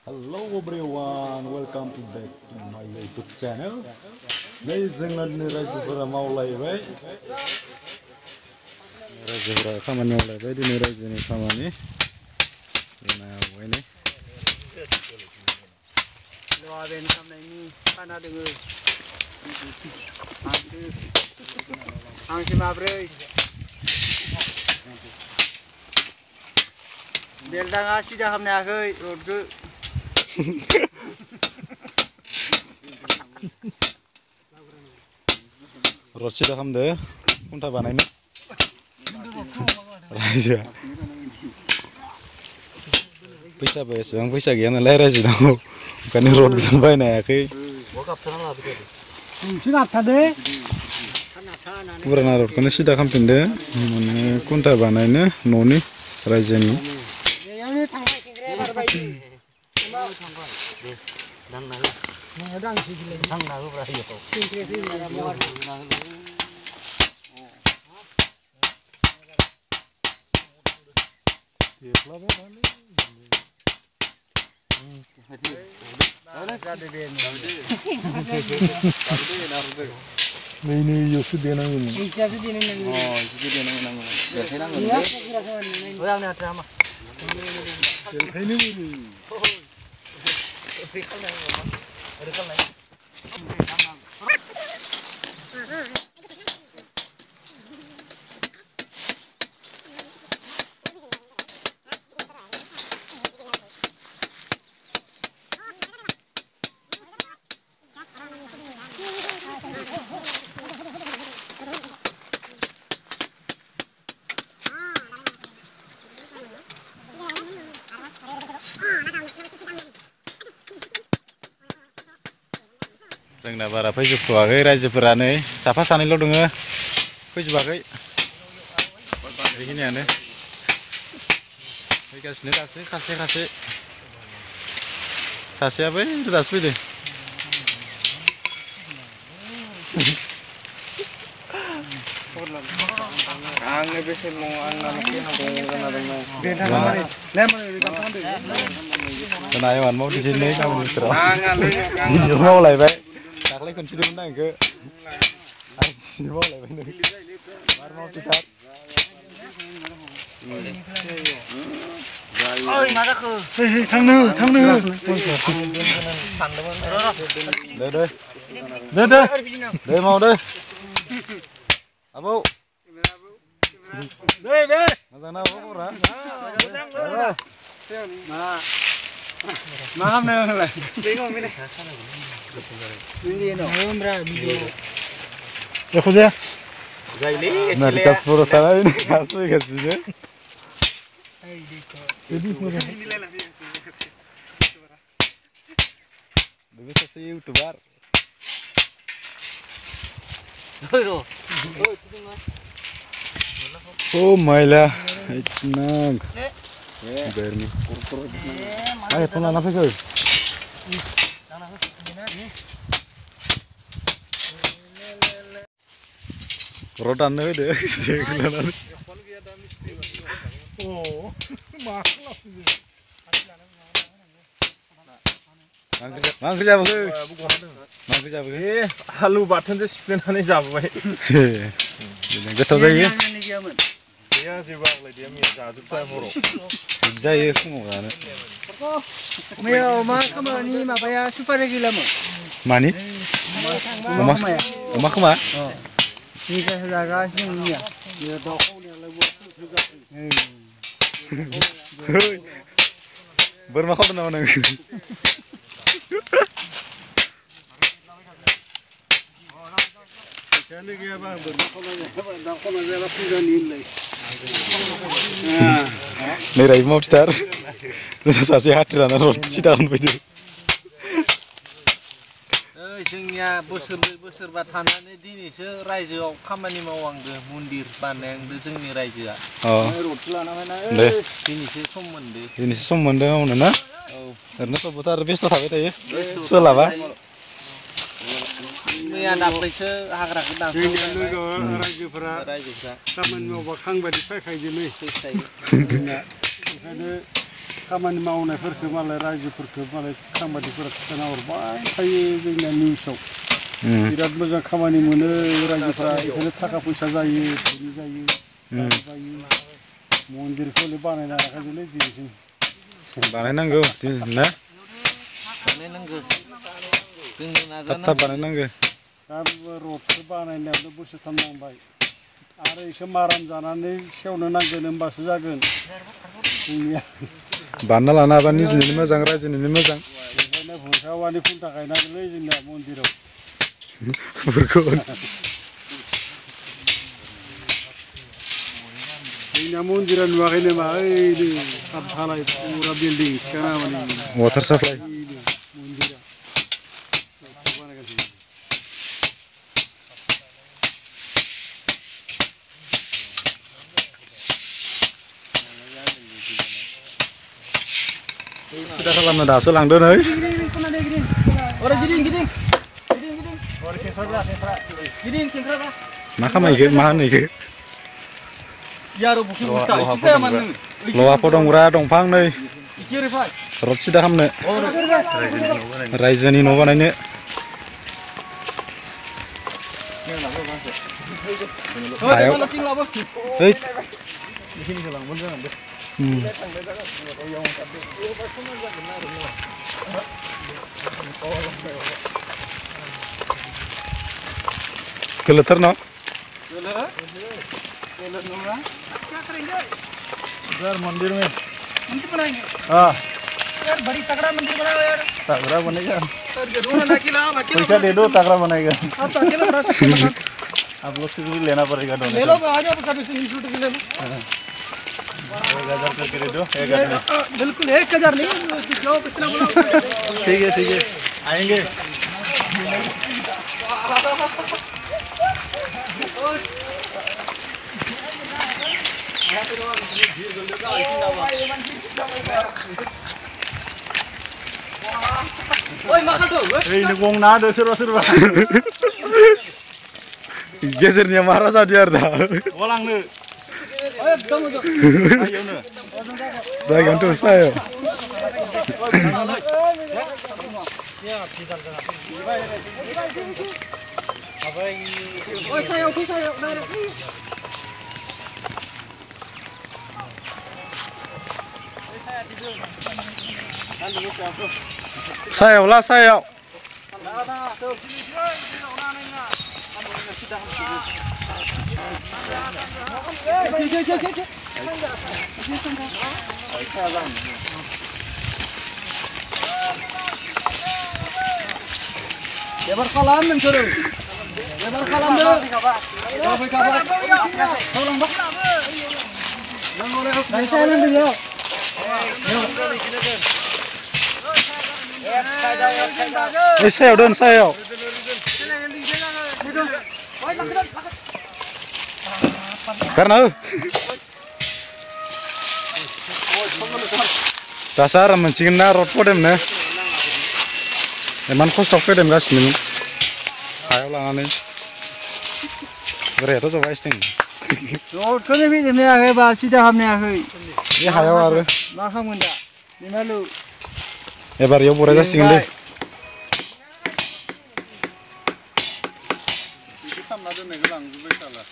Hello everyone, welcome back to my YouTube channel. नै जोंना दिनै रायजोफोरा मावलायबाय खामानि मावलायबाय दिनै रायजोनि खामानि जोंना आवगायनो लवाबेन खामनायनि खाना दोङो हांसो माब्रै बेलदाङा सिदा खालामनो हायाखै रडखो रड सिदा खालामदो खुन्था बानायनो रायजोआ फैसाबो एसेबां फैसा गैया नालाय रायजोनाव ओंखायनो रड गोदान बायनो हायाखै पुराना रडखौनो सिदा खालामफिनदो माने खुन्था बानायनो न'नि रायजोनि Ini Yusuf dia nanggung. Iya sih dia nanggung. Oh, itu dia nanggung. Dia nanggung. Iya, oh yang ada apa? Ini ini. जोंना बारा फैजोबथ'वाखै रायजोफोरानो साफा सानैल' दङ फैजोबाखै बेखिनियानो फैगासिनो दासो खासे सासेया बै दासो फैदों आंनो बेसे दङ आंना नायमान मावदिसैलै गामिनि बिथोराव भिडिअ मावलायबाय दाख्लै खनसेदोंमोन आं इखो आरो मावलायबाय नै मार मावथिथार ओइ मा जाखो थांनो दे माव दे आबौ दे मोजां ना आबौ खबरा मा खालामनो नोंलाय देखो जाया नारिकास बर' सानाय गासै फैगासिनो बे सासे इउटुबार Oh मैला इतना गर्मी आए फोन लाना फैखो रड दाननो होदो लानानै मा ओंख्रि जाबोखो आलु बाथोनजों सिफ्लेनानै जाबोबाय गोथाव जायो गैया जेबो आग्लायदिया मैया जाजोबबाय हराव जायो फुङाव जानो मैया अमा खोमानि माबाया सुपारि गैलामोन मानि अमा खोमा बिगासो जागासिनो मैया दाउ खावनायालाय बोरमा खावदों नामा नों फैसायानो गैयाबा बोरमा खावना फैजानि होनलाय नै रायबो मावथिथार सासे हाथि लाना रड सिदा खालामफैदो जोंनिया बोसोरब्रै बोसोरबा थानानै दिनैसो रायजोआव खामानि मावहांदो मन्दिर बानायहांदो जोंनि रायजोआ रडखौ लाना फैना दिनैसो सम मोनदो मावनो ना ओरैनो सबबोथ' आरो बेस्थ' थाबाय थायो सोलाबा मैया दाख्लैसो हाग्राखौ दानस्रांबाय रायजोफोरा खामानि मावबा खांबायदि फैखायोलै ओंखायनो खामानि मावनायफोरखौ मालाय रायजोफोरखौ मालाय खामानिफोरा खिथाना हरबाय थायो जोंनिया निउसाव बिराद मोजां खामानि मोनो रायजोफ्रा बेखायनो थाखा फैसा जायो धोनि जायो बायो मन्दिरखौ बानायना लाखाजोबलै दिनैसिम बानायनांगौ ना बानायनांगौ जोंनो नाजानांगौ थाब बानायनांगौ दा रडखौ बानायनायावनो बोसोरथाम नांबाय आरो बेखौ माराम जानानै सेवनो नांगोन होमबासो जागोन जोंनिया बानायना लानो हाबा निजिनिनो मोजां रायजोनिनो मोजां बेखायनो भुरखा औवानि खुन्था गायनांगोनलै जोंनिया मन्दिराव जोंनिया मन्दिरा नुवाखै नामा ओइ साबधालाय फुरा बिल्डिं थिखाना माने वाटार साप्लाइ मन्दिरा सिदा खालामनो दासो लांदों नै मा खामायखो मा होनो इखो लहा फदंग्रा दंफां नै रड सिदा खालामनो रायजोनि न' बानायनो हायाव गोलोथार न मंदिर में हाँ बड़ी तगड़ा मंदिर बनाया यार तगड़ा बनेगा पैसा दे दो तगड़ा बनेगा आप लोग से भी लेना पड़ेगा डोनेशन ले लो आ जाओ कभी से शूट के ले लो 1000 करके दे दो 1000 बिल्कुल 1000 नहीं जो कितना बोलो ठीक है आएंगे ini wong nado serba gesernya marah saja dah ulang nih saya gantung saya Sayaw lah sayaw. Lebar kalam mencuri. Lebar kalam dulu. Kabar. Tolong bak. Nanti saya nanti ya. Sayaw don sayaw. Karena dasar mencingin rot podem ne. Eman kostok pedem gas nih. Ayo lah ane. Berat tuh wasting. Rot kan ini ni agak basi dah hamne agak. Ini hayo aru. Macam mana? Ni malu. Ebar yo pura jas singin deh. Kita nado negelang juga salah.